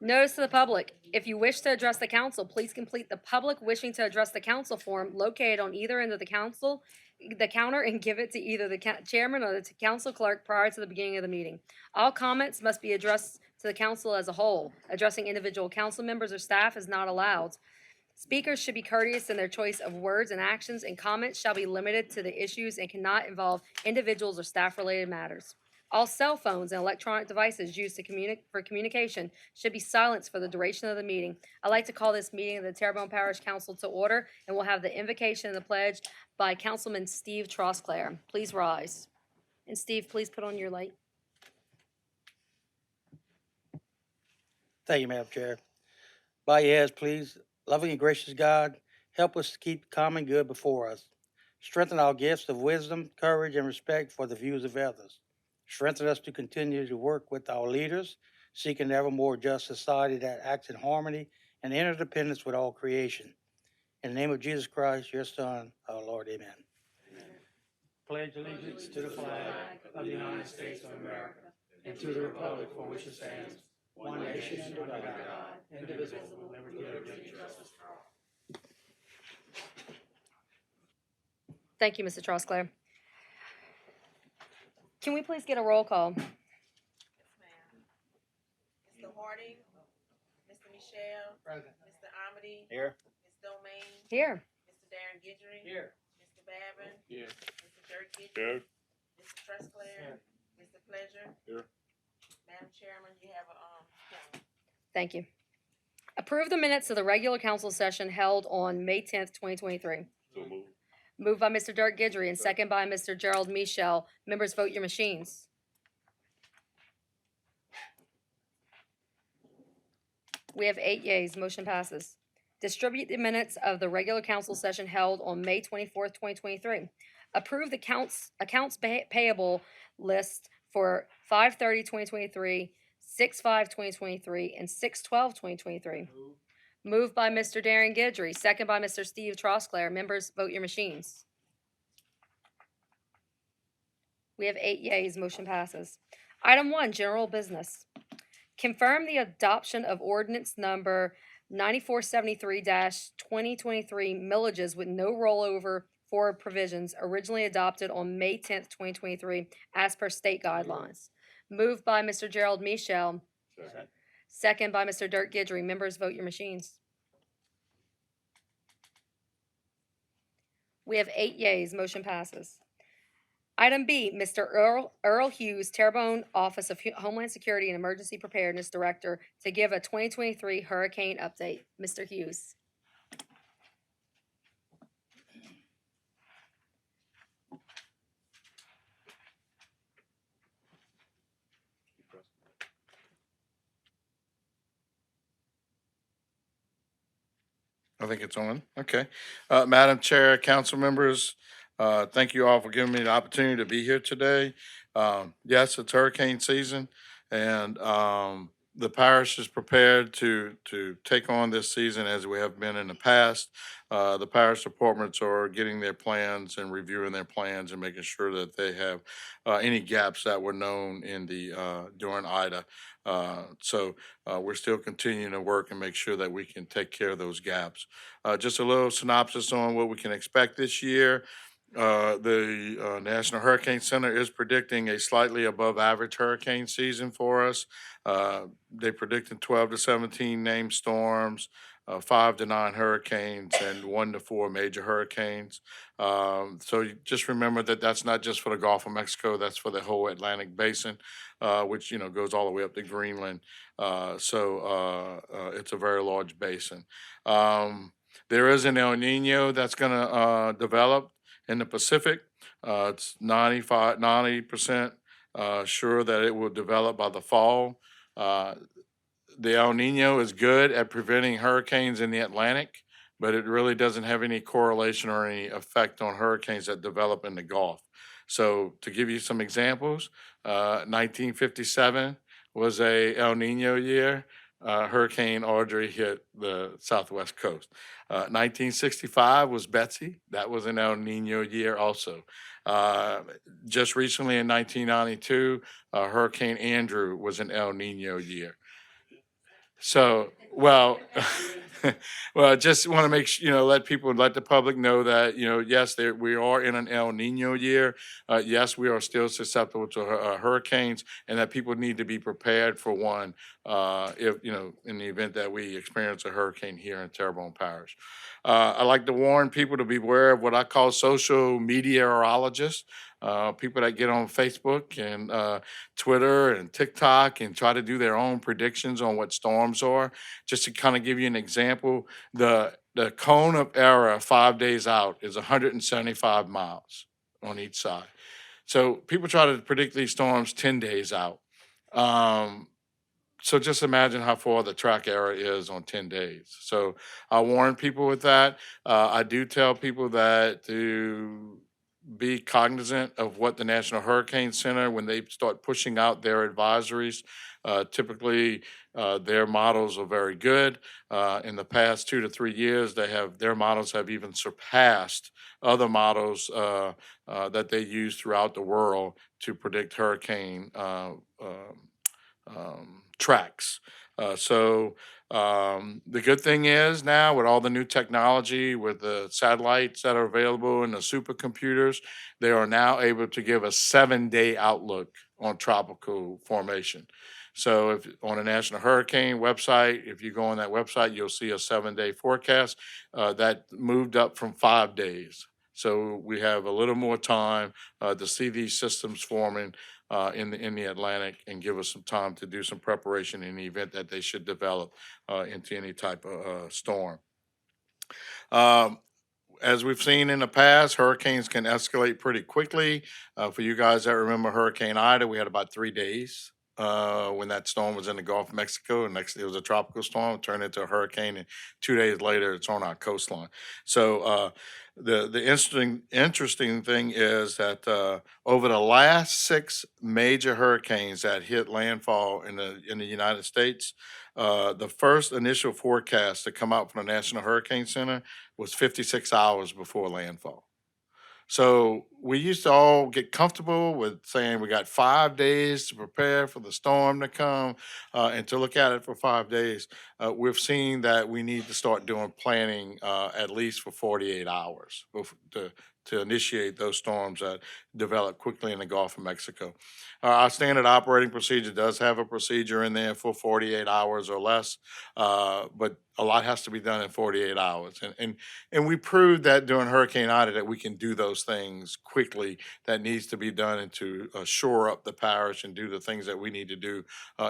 Notice to the public. If you wish to address the council, please complete the public wishing to address the council form located on either end of the counter, and give it to either the chairman or the council clerk prior to the beginning of the meeting. All comments must be addressed to the council as a whole. Addressing individual council members or staff is not allowed. Speakers should be courteous in their choice of words and actions, and comments shall be limited to the issues and cannot involve individuals or staff-related matters. All cell phones and electronic devices used for communication should be silenced for the duration of the meeting. I'd like to call this meeting of the Terrebonne Parish Council to order, and we'll have the invocation and the pledge by Councilman Steve Trosclair. Please rise. And Steve, please put on your light. Thank you, Madam Chair. Bow your heads, please. Loving and gracious God, help us to keep common good before us. Strengthen our gifts of wisdom, courage, and respect for the views of others. Strengthen us to continue to work with our leaders, seeking an ever more just society that acts in harmony and interdependence with all creation. In the name of Jesus Christ, your Son, our Lord, amen. Pledge allegiance to the flag of the United States of America and to the republic for which it stands, one nation under God, indivisible, with liberty and justice for all. Thank you, Mr. Trosclair. Can we please get a roll call? Yes, ma'am. Mr. Harding, Mr. Michelle, Present. Mr. Amity, Here. Ms. Domain, Here. Mr. Darren Guidry, Here. Mr. Babin, Here. Mr. Dirk Guidry, Here. Mr. Trusclair, Mr. Pleasure. Here. Madam Chairman, you have a, Thank you. Approve the minutes of the regular council session held on May 10th, 2023. So moved. Moved by Mr. Dirk Guidry and second by Mr. Gerald Michel. Members, vote your machines. We have 8 yeas. Motion passes. Distribute the minutes of the regular council session held on May 24th, 2023. Approve the accounts payable list for 5/30/2023, 6/5/2023, and 6/12/2023. Moved by Mr. Darren Guidry, second by Mr. Steve Trosclair. Members, vote your machines. We have 8 yeas. Motion passes. Item 1, general business. Confirm the adoption of ordinance number 9473-2023 millages with no rollover for provisions originally adopted on May 10th, 2023 as per state guidelines. Moved by Mr. Gerald Michel. Second. Second by Mr. Dirk Guidry. Members, vote your machines. We have 8 yeas. Motion passes. Item B, Mr. Earl Hughes, Terrebonne Office of Homeland Security and Emergency Preparedness Director, to give a 2023 hurricane update. Mr. Hughes. I think it's on. Okay. Madam Chair, council members, thank you all for giving me the opportunity to be here today. Yes, it's hurricane season, and the parish is prepared to take on this season as we have been in the past. The parish departments are getting their plans and reviewing their plans and making sure that they have any gaps that were known in the during Ida. So we're still continuing to work and make sure that we can take care of those gaps. Just a little synopsis on what we can expect this year. The National Hurricane Center is predicting a slightly above average hurricane season for us. They're predicting 12 to 17 named storms, 5 to 9 hurricanes, and 1 to 4 major hurricanes. So you just remember that that's not just for the Gulf of Mexico, that's for the whole Atlantic Basin, which, goes all the way up to Greenland. So it's a very large basin. There is an El Nino that's going to develop in the Pacific. It's 90% sure that it will develop by the fall. The El Nino is good at preventing hurricanes in the Atlantic, but it really doesn't have any correlation or any effect on hurricanes that develop in the Gulf. So to give you some examples, 1957 was a El Nino year. Hurricane Audrey hit the southwest coast. 1965 was Betsy. That was an El Nino year also. Uh, just recently in 1992, Hurricane Andrew was an El Nino year. So, well, well, just want to make sure, let people, let the public know that, yes, we are in an El Nino year. Yes, we are still susceptible to hurricanes, and that people need to be prepared for one if, in the event that we experience a hurricane here in Terrebonne Parish. I like to warn people to beware of what I call social meteorologists, people that get on Facebook and Twitter and TikTok and try to do their own predictions on what storms are. Just to kind of give you an example, the cone of error 5 days out is 175 miles on each side. So people try to predict these storms 10 days out. Um, so just imagine how far the track error is on 10 days. So I warn people with that. I do tell people that to be cognizant of what the National Hurricane Center, when they start pushing out their advisories, typically their models are very good. In the past 2 to 3 years, their models have even surpassed other models that they use throughout the world to predict hurricane tracks. The good thing is now with all the new technology, with the satellites that are available and the supercomputers, they are now able to give a 7-day outlook on tropical formation. So if on a National Hurricane website, if you go on that website, you'll see a 7-day forecast that moved up from 5 days. So we have a little more time to see these systems forming in the Atlantic and give us some time to do some preparation in the event that they should develop into any type of storm. Um, as we've seen in the past, hurricanes can escalate pretty quickly. For you guys that remember Hurricane Ida, we had about 3 days when that storm was in the Gulf of Mexico. And next, it was a tropical storm, it turned into a hurricane, and 2 days later, it's on our coastline. So the interesting thing is that over the last 6 major hurricanes that hit landfall in the United States, the first initial forecast to come out from the National Hurricane Center was 56 hours before landfall. So we used to all get comfortable with saying we got 5 days to prepare for the storm to come and to look at it for 5 days. We've seen that we need to start doing planning at least for 48 hours to initiate those storms that develop quickly in the Gulf of Mexico. Our standard operating procedure does have a procedure in there for 48 hours or less, but a lot has to be done in 48 hours. And we proved that during Hurricane Ida that we can do those things quickly that needs to be done and to shore up the parish and do the things that we need to do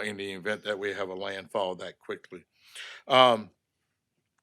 in the event that we have a landfall that quickly. Um,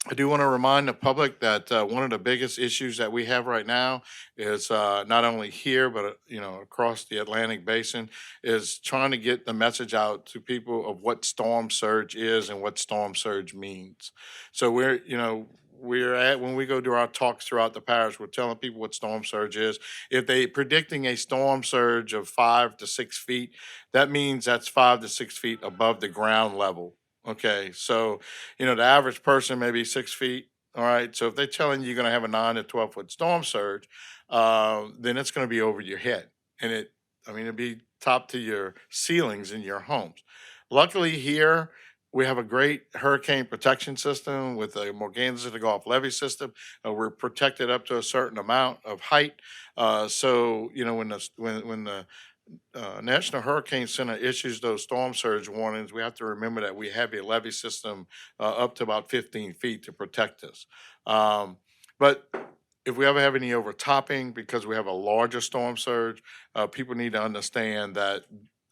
I do want to remind the public that one of the biggest issues that we have right now is not only here but across the Atlantic Basin is trying to get the message out to people of what storm surge is and what storm surge means. So when we go do our talks throughout the parish, we're telling people what storm surge is. If they predicting a storm surge of 5 to 6 feet, that means that's 5 to 6 feet above the ground level. Okay, so the average person may be 6 feet. All right, so if they're telling you you're going to have a 9 to 12 foot storm surge, then it's going to be over your head, and it'd be top to your ceilings in your homes. Luckily, here we have a great hurricane protection system with the Morganza to Gulf levee system. We're protected up to a certain amount of height, so when the National Hurricane Center issues those storm surge warnings, we have to remember that we have a levee system up to about 15 feet to protect us. But if we ever have any overtopping because we have a larger storm surge, people need to understand that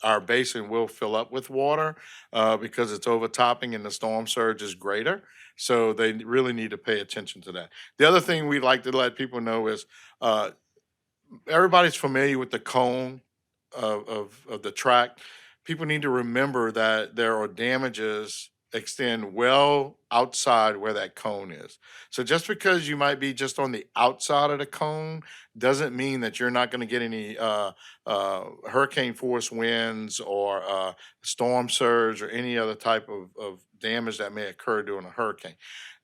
our basin will fill up with water because it's overtopping and the storm surge is greater. So they really need to pay attention to that. The other thing we'd like to let people know is everybody's familiar with the cone of the track. People need to remember that there are damages extend well outside where that cone is. So just because you might be just on the outside of the cone doesn't mean that you're not going to get any hurricane force winds or storm surge or any other type of damage that may occur during a hurricane.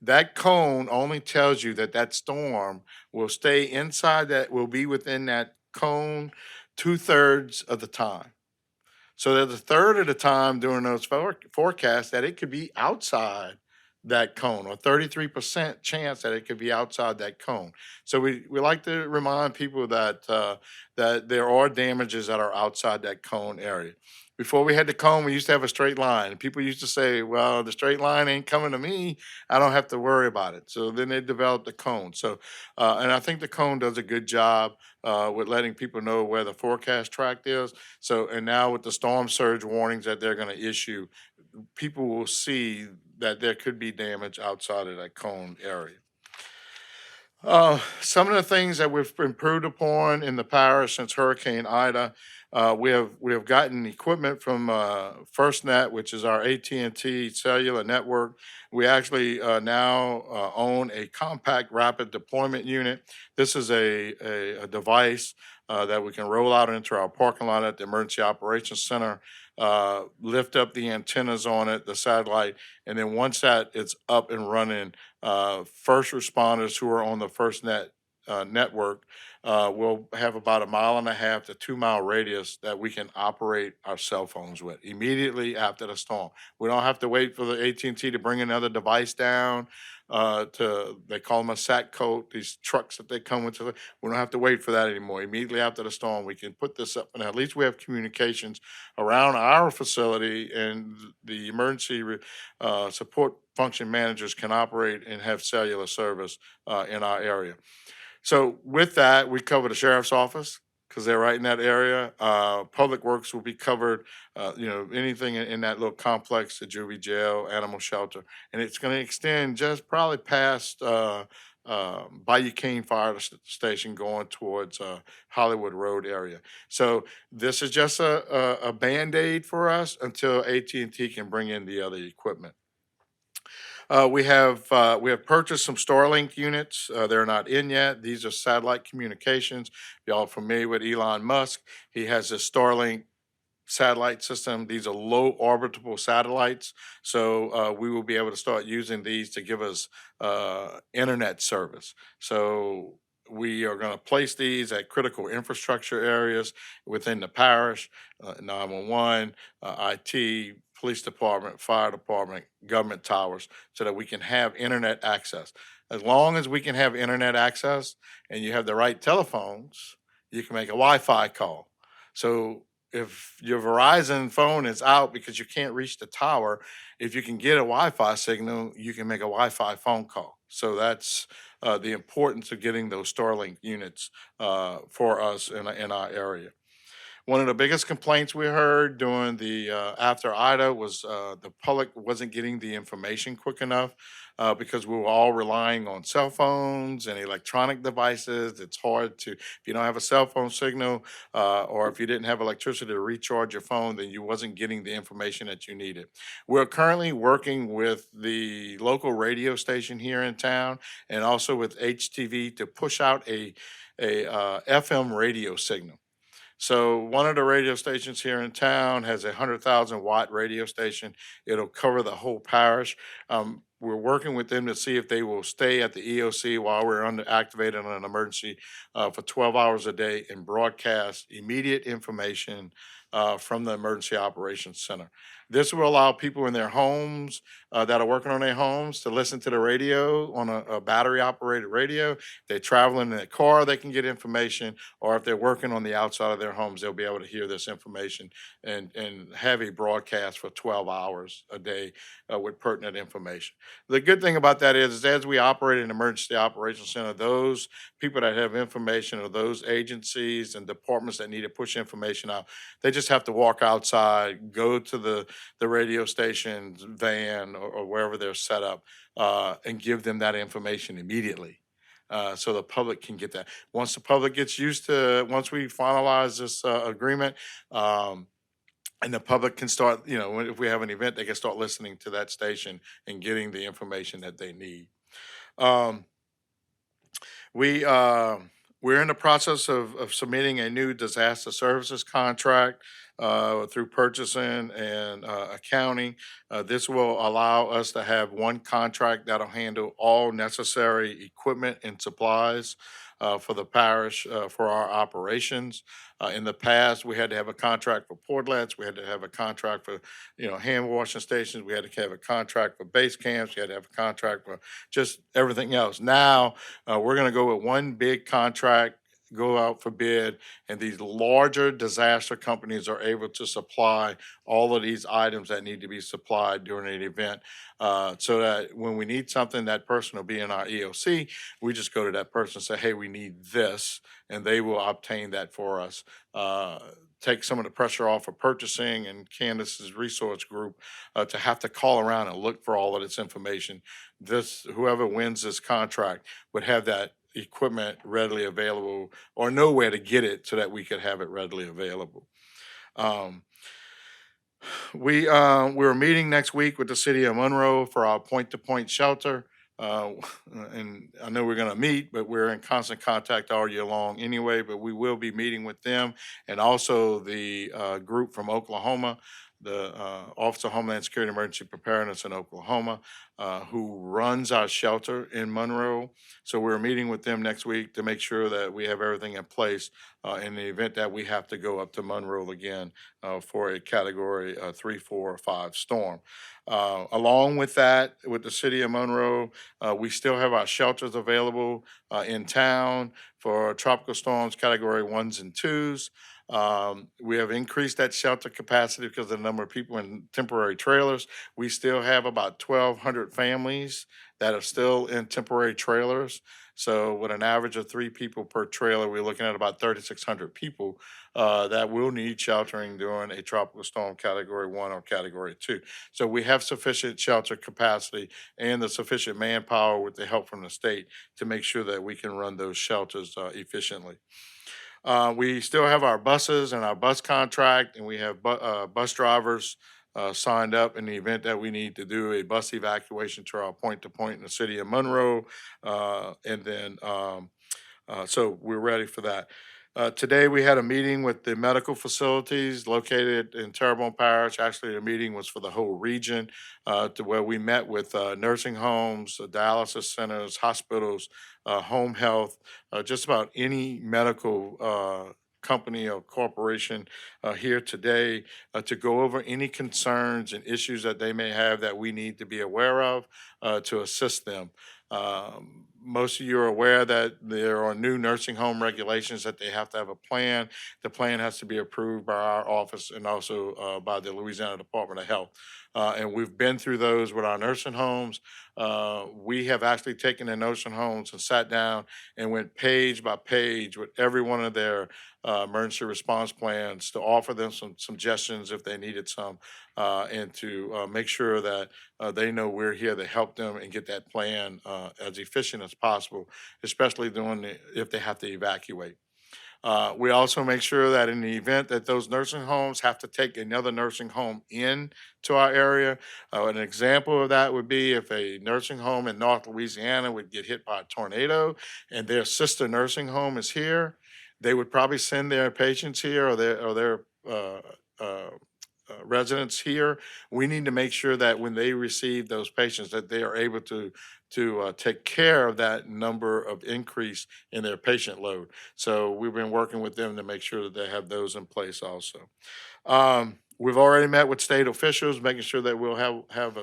That cone only tells you that that storm will stay inside, that will be within that cone 2/3 of the time. So there's a third of the time during those forecasts that it could be outside that cone, or 33% chance that it could be outside that cone. So we like to remind people that there are damages that are outside that cone area. Before we had the cone, we used to have a straight line. And people used to say, well, the straight line ain't coming to me. I don't have to worry about it. So then they developed the cone. So, and I think the cone does a good job with letting people know where the forecast track is. So, and now with the storm surge warnings that they're going to issue, people will see that there could be damage outside of that cone area. Some of the things that we've improved upon in the parish since Hurricane Ida, we have gotten equipment from FirstNet, which is our AT&T cellular network. We actually now own a compact rapid deployment unit. This is a device that we can roll out into our parking lot at the Emergency Operations Center, lift up the antennas on it, the satellite, and then once that it's up and running, first responders who are on the FirstNet network will have about 1.5 to 2 mile radius that we can operate our cell phones with immediately after the storm. We don't have to wait for the AT&T to bring another device down. They call them a SAT coat, these trucks that they come with. We don't have to wait for that anymore. Immediately after the storm, we can put this up, and at least we have communications around our facility, and the emergency support function managers can operate and have cellular service in our area. So with that, we cover the sheriff's office because they're right in that area. Public Works will be covered, anything in that little complex, the juvie jail, animal shelter. And it's going to extend just probably past Bayou Cane Fire Station going towards Hollywood Road area. So this is just a Band-Aid for us until AT&T can bring in the other equipment. We have purchased some Starlink units. They're not in yet. These are satellite communications. Y'all familiar with Elon Musk? He has this Starlink satellite system. These are low orbitable satellites. So we will be able to start using these to give us internet service. So we are going to place these at critical infrastructure areas within the parish, 911, IT, police department, fire department, government towers, so that we can have internet access. As long as we can have internet access and you have the right telephones, you can make a Wi-Fi call. So if your Verizon phone is out because you can't reach the tower, if you can get a Wi-Fi signal, you can make a Wi-Fi phone call. So that's the importance of getting those Starlink units for us in our area. One of the biggest complaints we heard during the after Ida was the public wasn't getting the information quick enough because we were all relying on cell phones and electronic devices. It's hard to, if you don't have a cell phone signal or if you didn't have electricity to recharge your phone, then you wasn't getting the information that you needed. We're currently working with the local radio station here in town and also with HTV to push out a FM radio signal. So one of the radio stations here in town has 100,000 watt radio station. It'll cover the whole parish. We're working with them to see if they will stay at the EOC while we're activated on an emergency for 12 hours a day and broadcast immediate information from the Emergency Operations Center. This will allow people in their homes that are working on their homes to listen to the radio on a battery operated radio. If they're traveling in their car, they can get information, or if they're working on the outside of their homes, they'll be able to hear this information and have a broadcast for 12 hours a day with pertinent information. The good thing about that is as we operate an emergency operations center, those people that have information or those agencies and departments that need to push information out, they just have to walk outside, go to the radio station's van or wherever they're set up and give them that information immediately. So the public can get that. Once the public gets used to, once we finalize this agreement, and the public can start, if we have an event, they can start listening to that station and getting the information that they need. Um, we we're in the process of submitting a new disaster services contract through purchasing and accounting. This will allow us to have one contract that'll handle all necessary equipment and supplies for the parish for our operations. In the past, we had to have a contract for portlets. We had to have a contract for, hand washing stations. We had to have a contract for base camps. We had to have a contract for just everything else. Now, we're going to go with one big contract, go out for bid, and these larger disaster companies are able to supply all of these items that need to be supplied during an event. So that when we need something, that person will be in our EOC. We just go to that person and say, hey, we need this, and they will obtain that for us. Take some of the pressure off of purchasing and Candace's resource group to have to call around and look for all of this information. Whoever wins this contract would have that equipment readily available or know where to get it so that we could have it readily available. Um, we're meeting next week with the city of Monroe for our point-to-point shelter. Uh, and I know we're going to meet, but we're in constant contact all year long anyway. But we will be meeting with them and also the group from Oklahoma, the Office of Homeland Security Emergency Preparedness in Oklahoma, who runs our shelter in Monroe. So we're meeting with them next week to make sure that we have everything in place in the event that we have to go up to Monroe again for a category 3, 4, or 5 storm. Along with that, with the city of Monroe, we still have our shelters available in town for tropical storms category 1s and 2s. We have increased that shelter capacity because of the number of people in temporary trailers. We still have about 1,200 families that are still in temporary trailers. So with an average of 3 people per trailer, we're looking at about 3,600 people that will need sheltering during a tropical storm category 1 or category 2. So we have sufficient shelter capacity and the sufficient manpower with the help from the state to make sure that we can run those shelters efficiently. We still have our buses and our bus contract, and we have bus drivers signed up in the event that we need to do a bus evacuation to our point-to-point in the city of Monroe. And then, so we're ready for that. Today, we had a meeting with the medical facilities located in Terrebonne Parish. Actually, the meeting was for the whole region, to where we met with nursing homes, dialysis centers, hospitals, home health, just about any medical company or corporation here today to go over any concerns and issues that they may have that we need to be aware of to assist them. Most of you are aware that there are new nursing home regulations that they have to have a plan. The plan has to be approved by our office and also by the Louisiana Department of Health. And we've been through those with our nursing homes. We have actually taken the nursing homes and sat down and went page by page with every one of their emergency response plans to offer them some suggestions if they needed some, and to make sure that they know we're here to help them and get that plan as efficient as possible, especially if they have to evacuate. We also make sure that in the event that those nursing homes have to take another nursing home in to our area, an example of that would be if a nursing home in North Louisiana would get hit by a tornado and their sister nursing home is here, they would probably send their patients here or their residents here. We need to make sure that when they receive those patients, that they are able to take care of that number of increase in their patient load. So we've been working with them to make sure that they have those in place also. We've already met with state officials, making sure that we'll have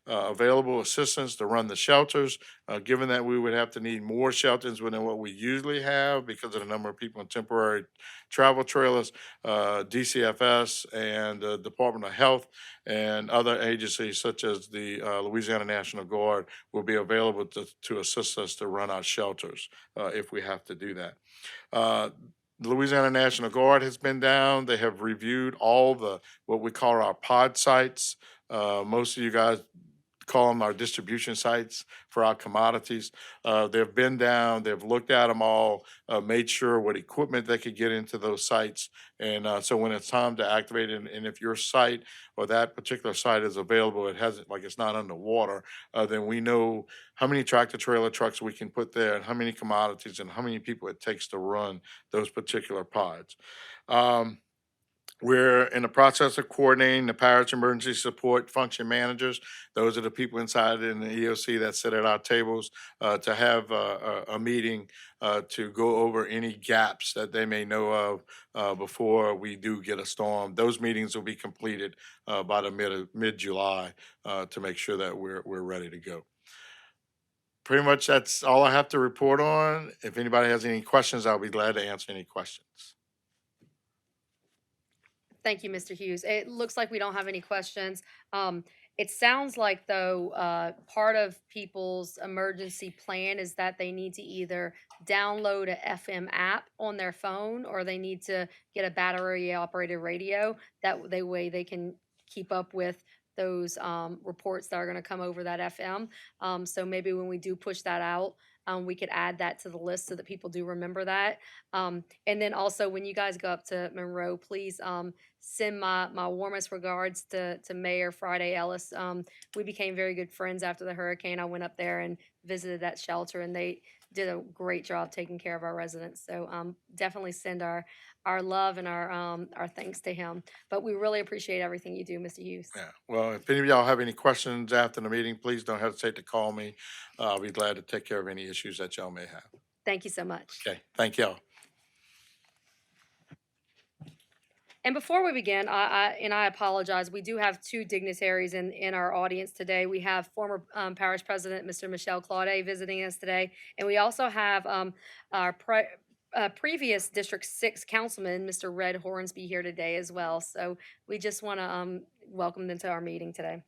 available assistance to run the shelters, given that we would have to need more shelters than what we usually have because of the number of people in temporary travel trailers. DCFS and the Department of Health and other agencies such as the Louisiana National Guard will be available to assist us to run our shelters if we have to do that. The Louisiana National Guard has been down. They have reviewed all what we call our pod sites. Most of you guys call them our distribution sites for our commodities. They've been down, they've looked at them all, made sure what equipment they could get into those sites. And so when it's time to activate it, and if your site or that particular site is available, it hasn't, like it's not underwater, then we know how many tractor trailer trucks we can put there and how many commodities and how many people it takes to run those particular pods. We're in the process of coordinating the parish emergency support function managers. Those are the people inside in the EOC that sit at our tables to have a meeting to go over any gaps that they may know of before we do get a storm. Those meetings will be completed by the mid-July to make sure that we're ready to go. Pretty much that's all I have to report on. If anybody has any questions, I'll be glad to answer any questions. Thank you, Mr. Hughes. It looks like we don't have any questions. It sounds like though, part of people's emergency plan is that they need to either download a FM app on their phone or they need to get a battery operated radio. Way they can keep up with those reports that are going to come over that FM. So maybe when we do push that out, we could add that to the list so that people do remember that. And then also when you guys go up to Monroe, please send my warmest regards to Mayor Friday Ellis. We became very good friends after the hurricane. I went up there and visited that shelter, and they did a great job taking care of our residents. So definitely send our love and our thanks to him. But we really appreciate everything you do, Mr. Hughes. Yeah, well, if any of y'all have any questions after the meeting, please don't hesitate to call me. I'll be glad to take care of any issues that y'all may have. Thank you so much. Okay, thank y'all. And before we begin, I apologize. We do have two dignitaries in our audience today. We have former parish president, Mr. Michel Claude, visiting us today, and we also have our previous District 6 councilman, Mr. Red Hornsby, here today as well. So we just want to welcome them to our meeting today.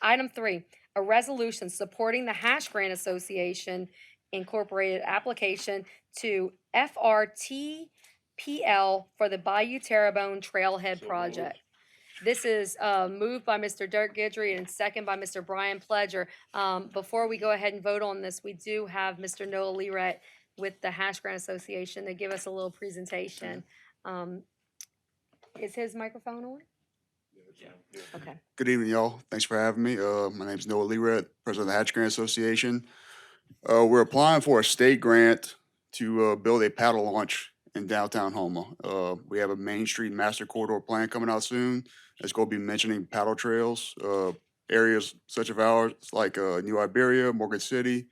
Item 3, a resolution supporting the Hash Grant Association Incorporated application to FRTPL for the Bayou Terrebonne Trailhead Project. This is moved by Mr. Dirk Guidry and second by Mr. Brian Pledger. Before we go ahead and vote on this, we do have Mr. Noah Lerat with the Hash Grant Association to give us a little presentation. Is his microphone on? Okay. Good evening, y'all. Thanks for having me. My name is Noah Lerat, president of the Hatch Grant Association. We're applying for a state grant to build a paddle launch in downtown Houma. We have a Main Street Master Corridor plan coming out soon. It's going to be mentioning paddle trails, areas such as ours, like New Iberia, Morgan City,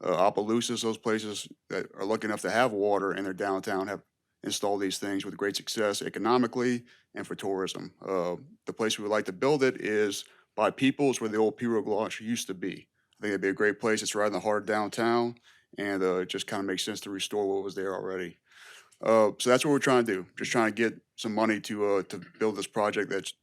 Opelousas, those places that are lucky enough to have water in their downtown have installed these things with great success economically and for tourism. The place we would like to build it is by Peoples, where the old Pirogue launch used to be. I think it'd be a great place. It's right in the heart of downtown, and it just kind of makes sense to restore what was there already. So that's what we're trying to do. Just trying to get some money to build this project. That's,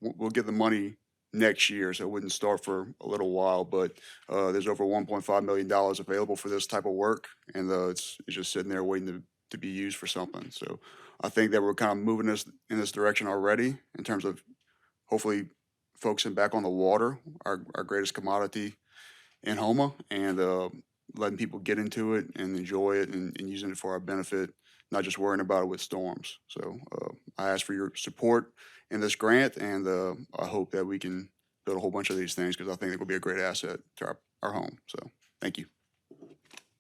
we'll get the money next year, so it wouldn't start for a little while. But there's over $1.5 million available for this type of work, and it's just sitting there waiting to be used for something. So I think that we're kind of moving us in this direction already in terms of hopefully focusing back on the water, our greatest commodity in Houma, and letting people get into it and enjoy it and using it for our benefit, not just worrying about it with storms. So I ask for your support in this grant, and I hope that we can build a whole bunch of these things because I think it will be a great asset to our home. So thank you.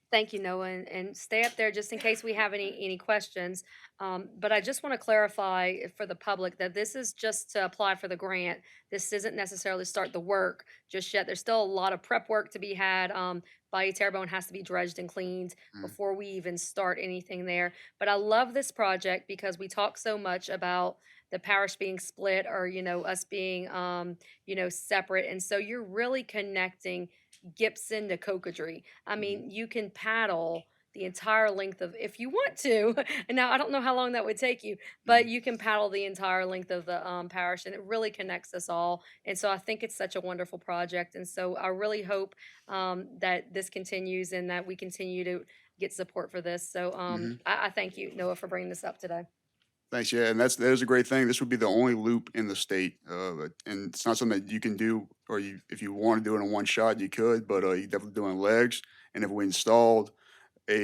Thank you, Noah, and stay up there just in case we have any questions. But I just want to clarify for the public that this is just to apply for the grant. This isn't necessarily start the work just yet. There's still a lot of prep work to be had. Bayou Terrebonne has to be dredged and cleaned before we even start anything there. But I love this project because we talk so much about the parish being split or, us being, separate. And so you're really connecting Gibson to Cocodrie. I mean, you can paddle the entire length of, if you want to, and now I don't know how long that would take you, but you can paddle the entire length of the parish, and it really connects us all. And so I think it's such a wonderful project. And so I really hope that this continues and that we continue to get support for this. So I thank you, Noah, for bringing this up today. Thanks. Yeah, and that is a great thing. This would be the only loop in the state, and it's not something that you can do, or if you want to do it in one shot, you could, but you definitely do it in legs. And if we installed a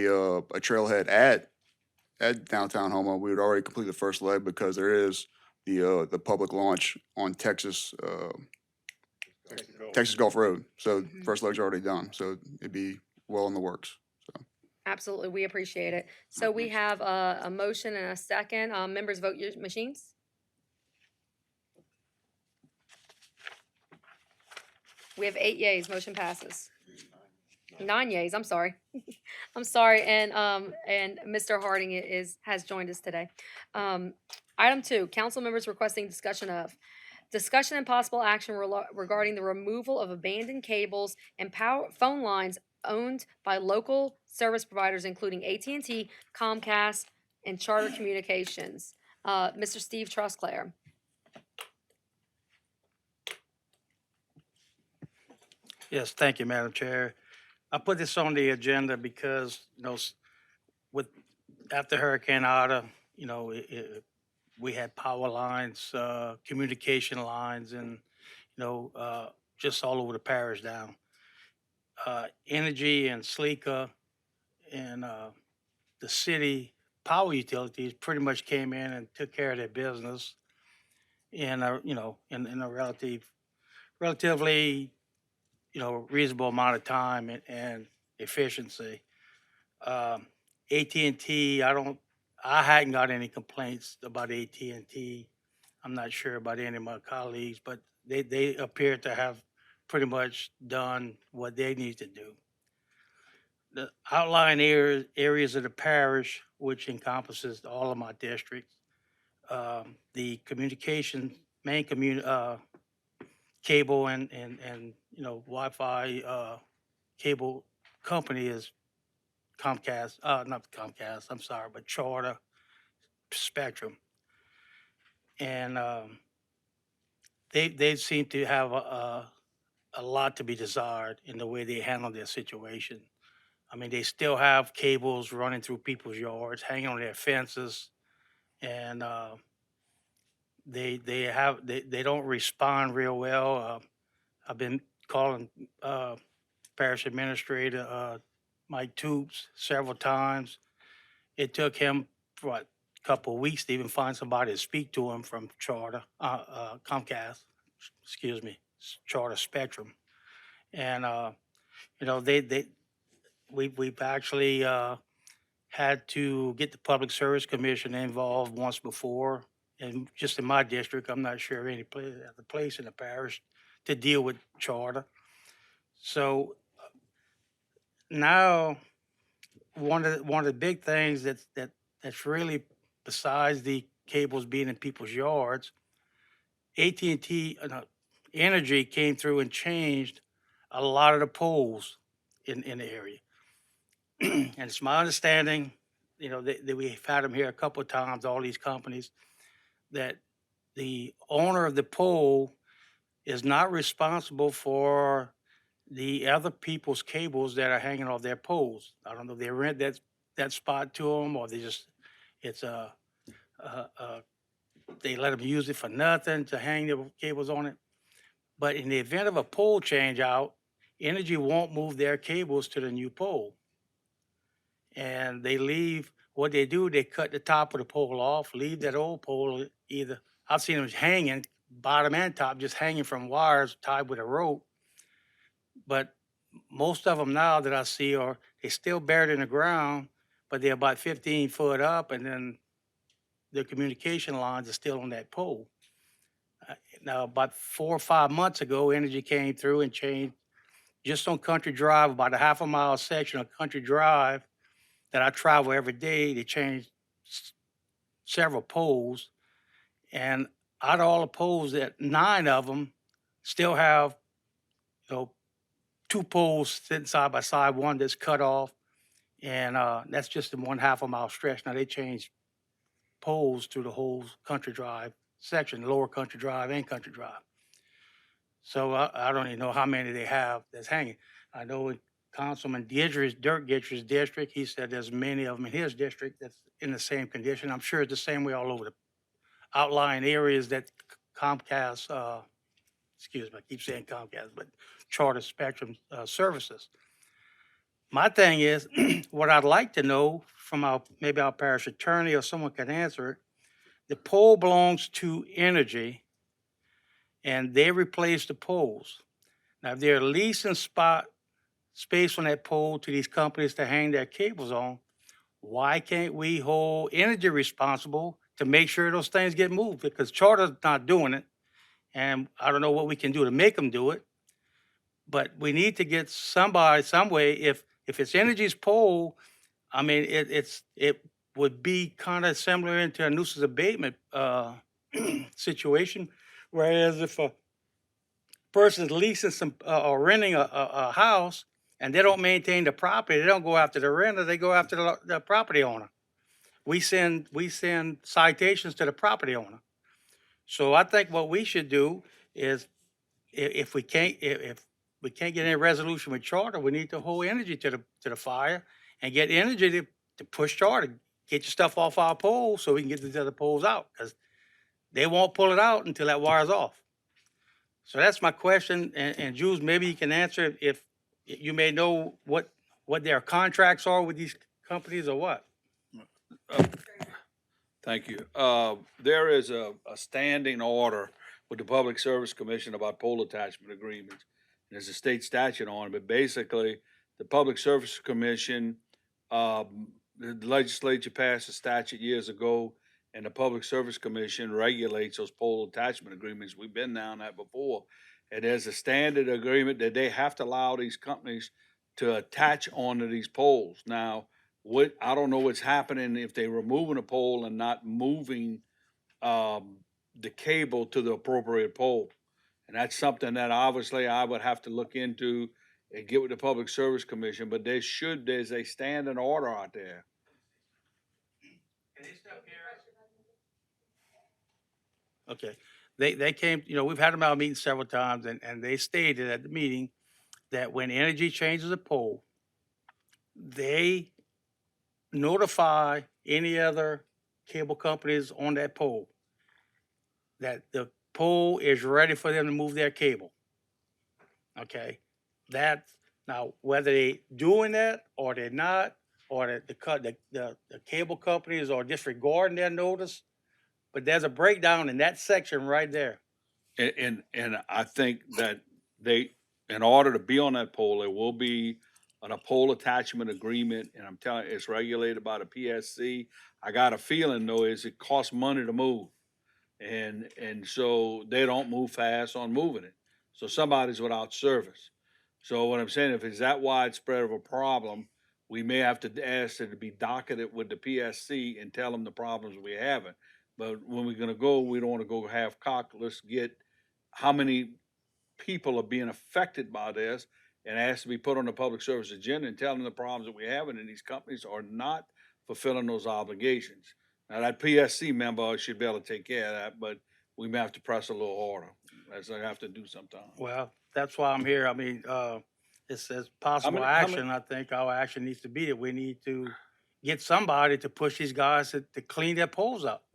trailhead at downtown Houma, we would already complete the first leg because there is the public launch on Texas Gulf Road. So first leg's already done. So it'd be well in the works. Absolutely, we appreciate it. So we have a motion and a second. Members, vote your machines. We have 8 yeas, motion passes. 9 yeas, I'm sorry. I'm sorry, and Mr. Harding has joined us today. Item 2, council members requesting discussion and possible action regarding the removal of abandoned cables and phone lines owned by local service providers, including AT&T, Comcast, and Charter Communications. Mr. Steve Trusclair. Yes, thank you, Madam Chair. I put this on the agenda because, with, after Hurricane Ida, we had power lines, communication lines, and, just all over the parish down. Energy and Sleeka and the city power utilities pretty much came in and took care of their business in in a relatively, reasonable amount of time and efficiency. Um, AT&T, I hadn't got any complaints about AT&T. I'm not sure about any of my colleagues, but they appear to have pretty much done what they need to do. The outlying areas of the parish, which encompasses all of my districts, the communication, cable and Wi-Fi cable company is Comcast, not Comcast, I'm sorry, but Charter Spectrum. And they seem to have a lot to be desired in the way they handle their situation. I mean, they still have cables running through people's yards, hanging on their fences, and they don't respond real well. I've been calling parish administrator Mike Toops several times. It took him what a couple of weeks to even find somebody to speak to him from Comcast, excuse me, Charter Spectrum, and we've actually had to get the Public Service Commission involved once before, and just in my district, I'm not sure of any place in the parish to deal with Charter. So now one of the big things that's really, besides the cables being in people's yards, AT&T Energy came through and changed a lot of the poles in the area. And it's my understanding, that we've had them here a couple of times, all these companies, that the owner of the pole is not responsible for the other people's cables that are hanging off their poles. I don't know if they rent that spot to them, or it's they let them use it for nothing to hang their cables on it. But in the event of a pole change out, Energy won't move their cables to the new pole. And what they do, they cut the top of the pole off, leave that old pole either, I've seen them hanging, bottom and top, just hanging from wires tied with a rope. But most of them now that I see they still buried in the ground, but they're about 15 foot up, and then the communication lines are still on that pole. Now, about 4 or 5 months ago, Energy came through and changed, just on Country Drive, about a half a mile section of Country Drive that I travel every day. They changed several poles, and out of all the poles, 9 of them still have, 2 poles sitting side by side, one that's cut off, and that's just in one half a mile stretch. Now they changed poles through the whole Country Drive section, Lower Country Drive and Country Drive. So I don't even know how many they have that's hanging. I know in Councilman Dirk Gitcher's district, he said there's many of them in his district that's in the same condition. I'm sure it's the same way all over the outlying areas that Comcast, excuse me, I keep saying Comcast, but Charter Spectrum services. My thing is, what I'd like to know from maybe our parish attorney or someone can answer it, the pole belongs to Energy, and they replace the poles. Now, if they're leasing space on that pole to these companies to hang their cables on, why can't we hold Energy responsible to make sure those things get moved? Because Charter's not doing it, and I don't know what we can do to make them do it. But we need to get somebody, some way, if it's Energy's pole, I mean, it would be kind of similar into a nuisance abatement, situation. Whereas if a person's leasing some, or renting a house and they don't maintain the property, they don't go after the renter, they go after the property owner. We send citations to the property owner. So I think what we should do is, if we can't, if we can't get any resolution with Charter, we need to hold Energy to the fire and get Energy to push Charter, get your stuff off our poles so we can get these other poles out, because they won't pull it out until that wire's off. So that's my question, and Jules, maybe you can answer if you may know what their contracts are with these companies or what. Thank you. There is a standing order with the Public Service Commission about pole attachment agreements. There's a state statute on it, but basically, the Public Service Commission, the legislature passed a statute years ago, and the Public Service Commission regulates those pole attachment agreements. We've been down that before. And there's a standard agreement that they have to allow these companies to attach onto these poles. Now, I don't know what's happening if they're removing a pole and not moving the cable to the appropriate pole. And that's something that obviously I would have to look into and get with the Public Service Commission, but there's a standing order out there. Okay, they came, we've had them out meeting several times, and they stated at the meeting that when Energy changes a pole, they notify any other cable companies on that pole that the pole is ready for them to move their cable. Okay, that's, now whether they doing that or they're not, or the cable companies are disregarding their notice, but there's a breakdown in that section right there. And I think that in order to be on that pole, there will be a pole attachment agreement, and I'm telling you, it's regulated by the PSC. I got a feeling though, it costs money to move. And so they don't move fast on moving it. So somebody's without service. So what I'm saying, if it's that widespread of a problem, we may have to ask it to be docketed with the PSC and tell them the problems we're having. But when we're gonna go, we don't wanna go half cocked. Let's get how many people are being affected by this and ask to be put on the public service agenda and tell them the problems that we're having, and these companies are not fulfilling those obligations. Now, that PSC member should be able to take care of that, but we may have to press a little harder, as I have to do sometimes. Well, that's why I'm here. I mean, it says possible many- how many- action. I think our action needs to be that we need to get somebody to push these guys to clean their poles up.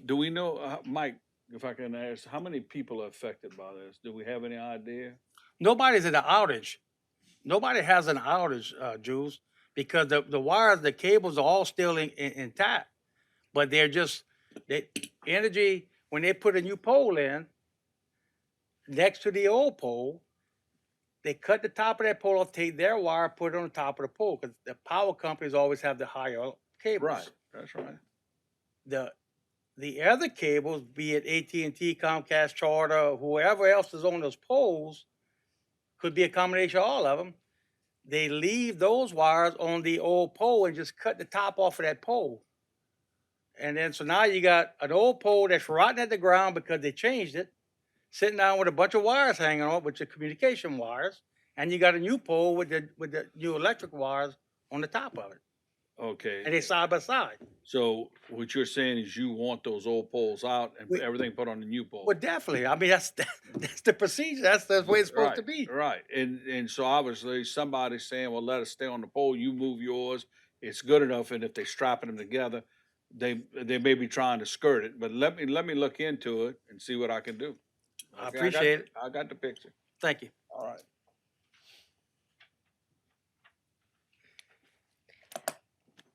Do we know, Mike, if I can ask, how many people are affected by this? Do we have any idea? Nobody's in an outage. Nobody has an outage, Jules, because the wires, the cables are all still intact. But they're just, Energy, when they put a new pole in, next to the old pole, they cut the top of that pole off, take their wire, put it on the top of the pole, because the power companies always have the higher cables. Right, that's right. The other cables, be it AT&T, Comcast, Charter, whoever else is on those poles, could be a combination of all of them. They leave those wires on the old pole and just cut the top off of that pole. And then, so now you got an old pole that's rotting at the ground because they changed it, sitting down with a bunch of wires hanging on it, which are communication wires, and you got a new pole with the new electric wires on the top of it, Okay. and they side by side. So what you're saying is you want those old poles out and everything put on the new pole? Well, definitely. I mean, that's the procedure. That's the way it's supposed to be. Right, and so obviously somebody's saying, well, let us stay on the pole, you move yours, it's good enough, and if they're strapping them together, they may be trying to skirt it, but let me look into it and see what I can do. I Okay, appreciate it. I got the picture. Thank you. All right.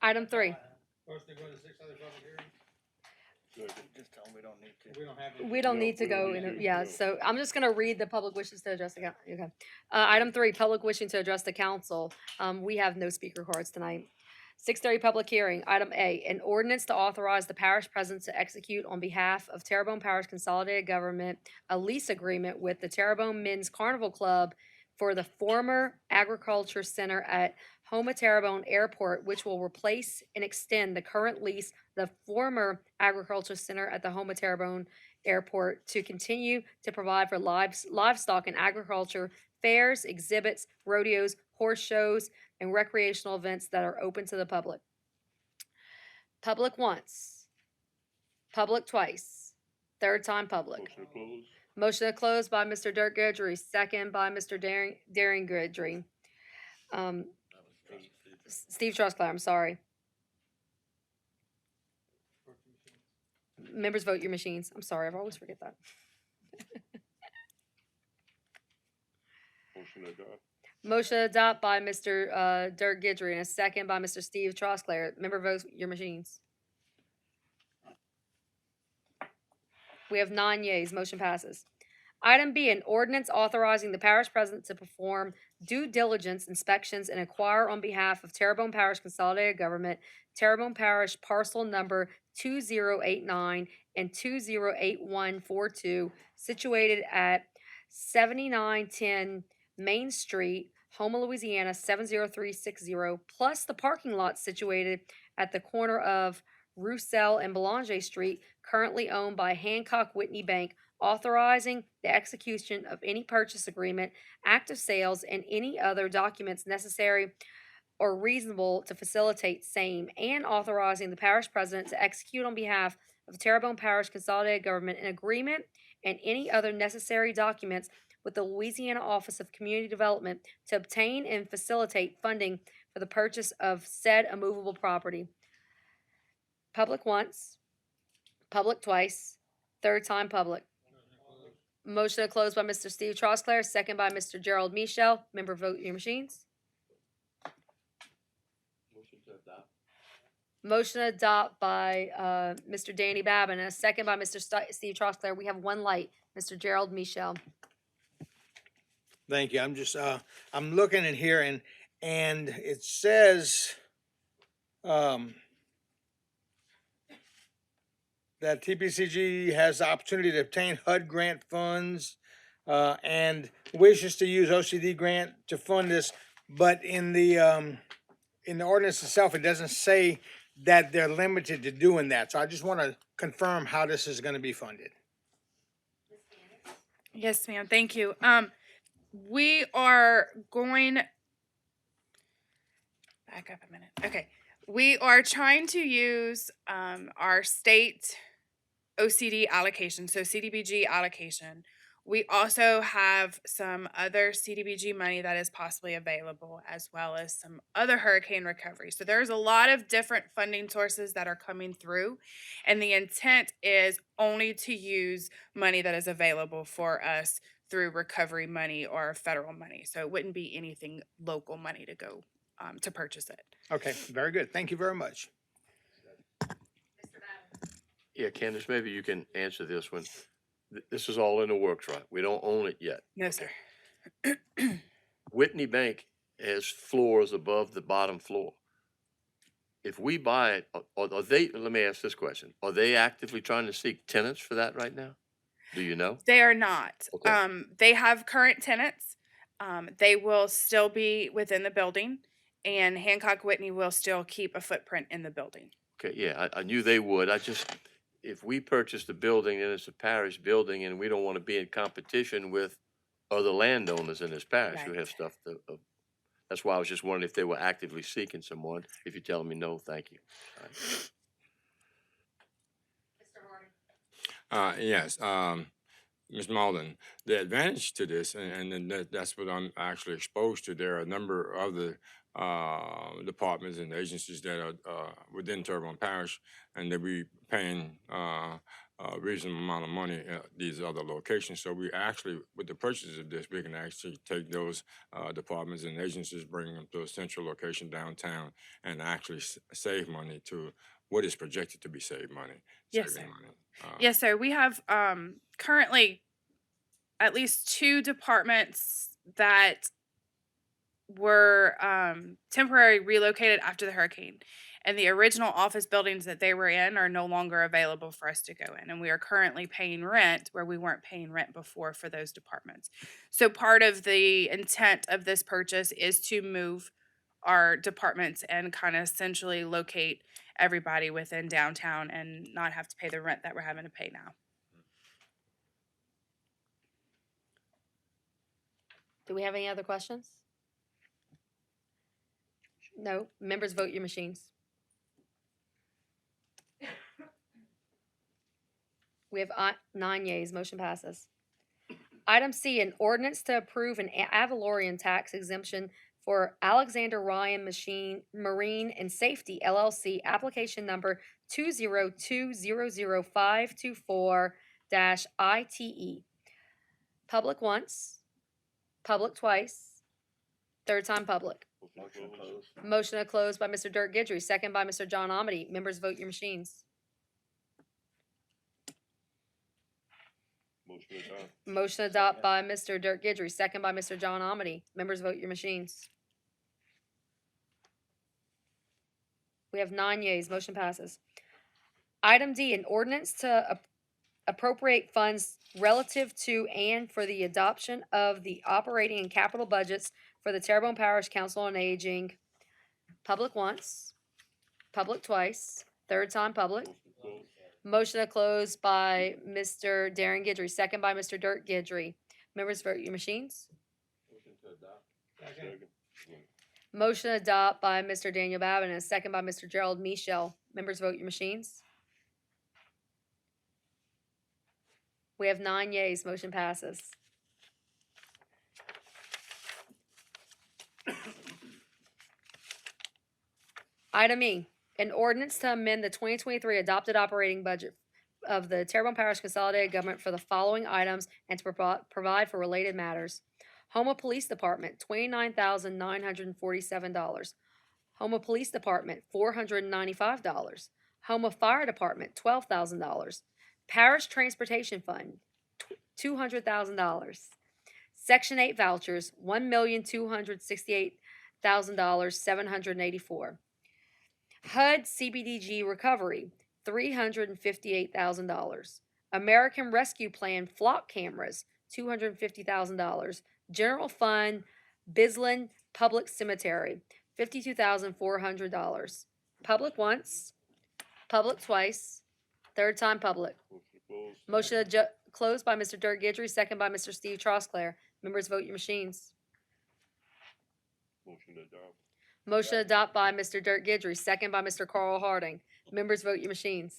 Item 3. First, they go to 6 other public hearings. Just tell them we don't need to. We don't have. We don't need to go in, yeah, so I'm just gonna read the public wishes to address the council, okay. Item 3, public wishing to address the council. We have no speaker cards tonight. 6:30 public hearing. Item A, an ordinance to authorize the parish president to execute on behalf of Terrebonne Parish Consolidated Government a lease agreement with the Terrebonne Men's Carnival Club for the former Agriculture Center at Homa Terrebonne Airport, which will replace and extend the current lease, the former Agriculture Center at the Homa Terrebonne Airport, to continue to provide for livestock and agriculture fairs, exhibits, rodeos, horse shows, and recreational events that are open to the public. Public once, public twice, third time public. Motion to close by Mr. Dirk Goodry, second by Mr. Daring Goodry. Steve Trusclair, I'm sorry. Members vote your machines. I'm sorry, I always forget that. Motion to adopt by Mr. Dirk Goodry and a second by Mr. Steve Trusclair. Member vote your machines. We have 9 yeas. Motion passes. Item B, an ordinance authorizing the parish president to perform due diligence inspections and acquire on behalf of Terrebonne Parish Consolidated Government, Terrebonne Parish parcel number 2089 and 208142, situated at 7910 Main Street, Houma, Louisiana 70360, plus the parking lot situated at the corner of Roussel and Belanger Street, currently owned by Hancock Whitney Bank, authorizing the execution of any purchase agreement, act of sales, and any other documents necessary or reasonable to facilitate same, and authorizing the parish president to execute on behalf of the Terrebonne Parish Consolidated Government an agreement and any other necessary documents with the Louisiana Office of Community Development to obtain and facilitate funding for the purchase of said immovable property. Public once, public twice, third time public. Motion to close by Mr. Steve Trosclair, second by Mr. Gerald Michel. Member vote your machines. Motion to adopt by Mr. Danny Babin and a second by Mr. Steve Trosclair. We have one light, Mr. Gerald Michel. Thank you. I'm just, I'm looking in here and it says, that TPCG has the opportunity to obtain HUD grant funds, and wishes to use OCD grant to fund this, but in the ordinance itself, it doesn't say that they're limited to doing that. So I just want to confirm how this is going to be funded. Yes, ma'am. Thank you. We are going, back up a minute. Okay. We are trying to use our state OCD allocation, so CDBG allocation. We also have some other CDBG money that is possibly available, as well as some other hurricane recovery. So there's a lot of different funding sources that are coming through, and the intent is only to use money that is available for us through recovery money or federal money. So it wouldn't be anything local money to go to purchase it. Okay, very good. Thank you very much. Yeah, Candace, maybe you can answer this one. This is all in the works, right? We don't own it yet. No, sir. Whitney Bank has floors above the bottom floor. If we buy it, are they, let me ask this question. Are they actively trying to seek tenants for that right now? Do you know? They are not. Okay. They have current tenants. They will still be within the building, and Hancock Whitney will still keep a footprint in the building. Okay, yeah, I knew they would. If we purchase the building and it's a parish building and we don't want to be in competition with other landowners in this parish who Right. have stuff that's why I was just wondering if they were actively seeking someone. If you're telling me no, thank you. All right. Yes, Ms. Malden, the advantage to this, and that's what I'm actually exposed to. There are a number of the departments and agencies that are within Terrebonne Parish, and they'll be paying a reasonable amount of money at these other locations. So we actually, with the purchase of this, we can actually take those departments and agencies, bring them to a central location downtown, and actually save money to what is projected to be saved money. Yes, saving sir. money. Yes, sir. We have currently at least 2 departments that were temporarily relocated after the hurricane. and the original office buildings that they were in are no longer available for us to go in. And we are currently paying rent where we weren't paying rent before for those departments. So part of the intent of this purchase is to move our departments and kind of centrally locate everybody within downtown and not have to pay the rent that we're having to pay now. Do we have any other questions? No. Members, vote your machines. We have 9 yeas. Motion passes. Item C, an ordinance to approve an ad valorem tax exemption for Alexander Ryan Marine and Safety LLC, application number 202000524-ITE. Public once, public twice, third time public. Motion to close by Mr. Dirk Gidry, second by Mr. John Amity. Members, vote your machines. Motion to adopt by Mr. Dirk Gidry, second by Mr. John Amity. Members, vote your machines. We have 9 yeas. Motion passes. Item D, an ordinance to appropriate funds relative to and for the adoption of the operating and capital budgets for the Terrebonne Parish Council on Aging. Public once, public twice, third time public. Motion to close by Mr. Darren Gidry, second by Mr. Dirk Gidry. Members, vote your machines. Motion to adopt by Mr. Daniel Babin and second by Mr. Gerald Michel. Members, vote your machines. We have 9 yeas. Motion passes. Item E, an ordinance to amend the 2023 adopted operating budget of the Terrebonne Parish Consolidated Government for the following items and to provide for related matters. Houma Police Department, $29,947. Houma Police Department, $495. Houma Fire Department, $12,000. Parish Transportation Fund, $200,000. Section 8 vouchers, $1,268,784. HUD CBDG Recovery, $358,000. American Rescue Plan Flock Cameras, $250,000. General Fund Bisland Public Cemetery, $52,400. Public once, public twice, third time public. Motion to close by Mr. Dirk Gidry, second by Mr. Steve Trosclair. Members, vote your machines. Motion to adopt by Mr. Dirk Gidry, second by Mr. Carl Harding. Members, vote your machines.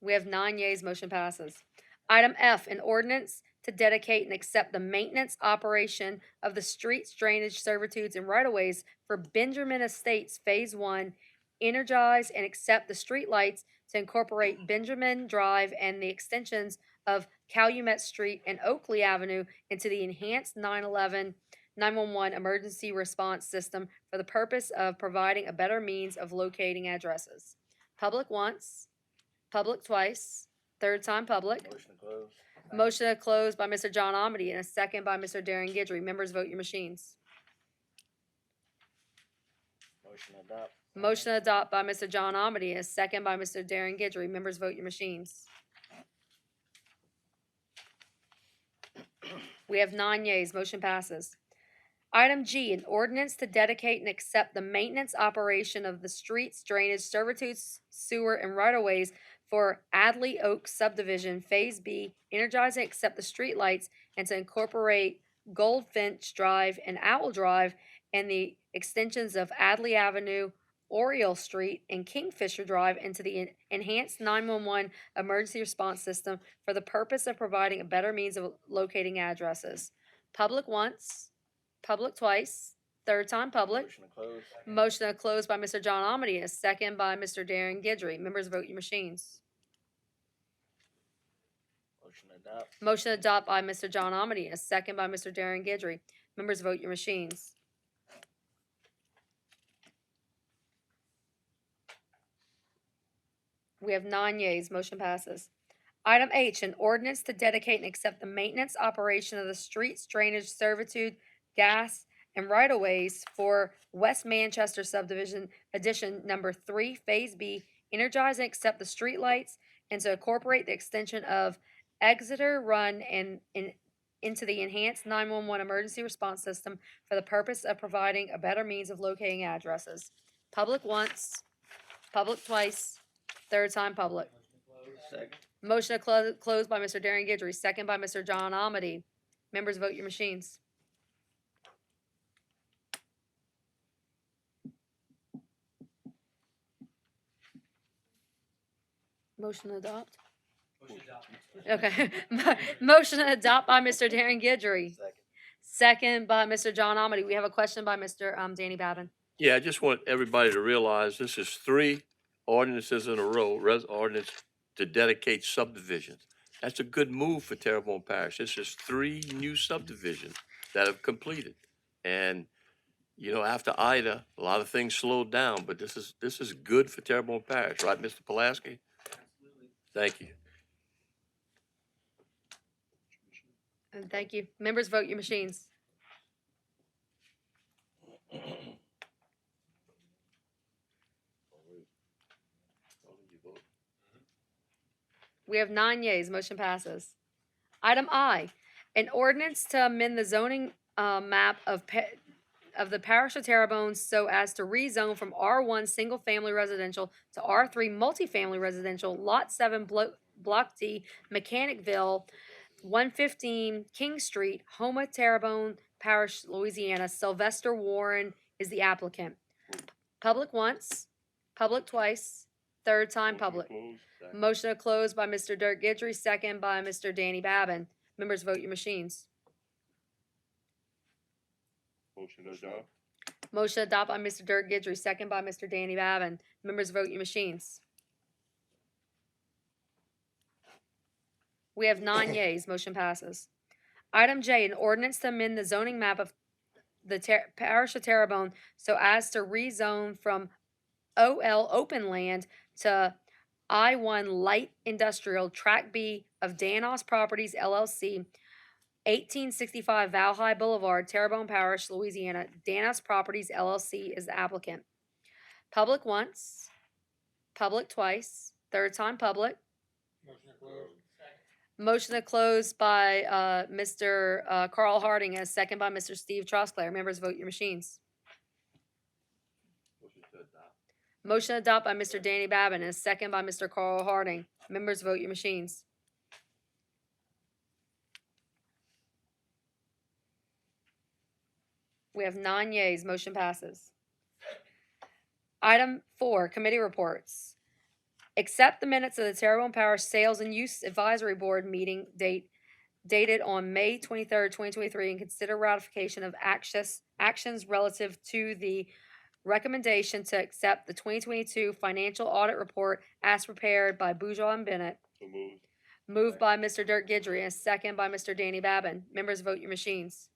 We have 9 yeas. Motion passes. Item F, an ordinance to dedicate and accept the maintenance operation of the streets, drainage, servitudes, and right-of-ways for Benjamin Estates Phase 1, energize and accept the street lights to incorporate Benjamin Drive and the extensions of Calumet Street and Oakley Avenue into the enhanced 911 emergency response system for the purpose of providing a better means of locating addresses. Public once, public twice, third time public. Motion to close by Mr. John Amity and a second by Mr. Darren Gidry. Members, vote your machines. Motion to adopt by Mr. John Amity and a second by Mr. Darren Gidry. Members, vote your machines. We have 9 yeas. Motion passes. Item G, an ordinance to dedicate and accept the maintenance operation of the streets, drainage, servitudes, sewer, and right-of-ways for Adley Oak Subdivision Phase B, energize and accept the street lights, and to incorporate Goldfinch Drive and Owl Drive and the extensions of Adley Avenue, Oriole Street, and Kingfisher Drive into the enhanced 911 emergency response system for the purpose of providing a better means of locating addresses. Public once, public twice, third time public. Motion to close by Mr. John Amity, a second by Mr. Darren Gidry. Members, vote your machines. Motion to adopt by Mr. John Amity, a second by Mr. Darren Gidry. Members, vote your machines. We have 9 yeas. Motion passes. Item H, an ordinance to dedicate and accept the maintenance operation of the streets, drainage, servitude, gas, and right-of-ways for West Manchester subdivision addition number 3, Phase B, energize and accept the streetlights and to incorporate the extension of Exeter Run into the enhanced 911 emergency response system for the purpose of providing a better means of locating addresses. Public once, public twice, third time public. Motion to close by Mr. Darren Guidry, second by Mr. John Amity. Members, vote your machines. Motion to adopt? Okay. Motion to adopt by Mr. Darren Guidry. Second by Mr. John Amity. We have a question by Mr. Danny Babin. Yeah, I just want everybody to realize this is 3 ordinances in a row, ordinance to dedicate subdivisions. That's a good move for Terrebonne Parish. This is 3 new subdivisions that have completed. And, you know, after Ida, a lot of things slowed down, but this is good for Terrebonne Parish, right, Mr. Pulaski? Thank you. And thank you. Members, vote your machines. We have 9 yeas. Motion passes. Item I, an ordinance to amend the zoning map of the parish of Terrebonne so as to rezone from R1 single family residential to R3 multifamily residential, Lot 7, Block D, Mechanicville, 115 King Street, Houma, Terrebonne Parish, Louisiana. Sylvester Warren is the applicant. Public once, public twice, third time public. Motion to close by Mr. Dirk Guidry, second by Mr. Danny Babin. Members, vote your machines. Motion to adopt. Motion to adopt by Mr. Dirk Guidry, second by Mr. Danny Babin. Members, vote your machines. We have 9 yeas. Motion passes. Item J, an ordinance to amend the zoning map of the parish of Terrebonne so as to rezone from OL open land to I-1 light industrial track B of Danos Properties LLC, 1865 Valhalla Boulevard, Terrebonne Parish, Louisiana. Danos Properties LLC is the applicant. Public once, public twice, third time public. Motion to close by Mr. Carl Harding, as second by Mr. Steve Trosclair. Members, vote your machines. Motion to adopt by Mr. Danny Babin, and second by Mr. Carl Harding. Members, vote your machines. We have 9 yeas. Motion passes. Item 4, committee reports. Accept the minutes of the Terrebonne Parish Sales and Use Advisory Board meeting dated on May 23rd, 2023, and consider ratification of actions relative to the recommendation to accept the 2022 financial audit report as prepared by Bourgeois and Bennett. So moved. Moved by Mr. Dirk Guidry and second by Mr. Danny Babin. Members, vote your machines.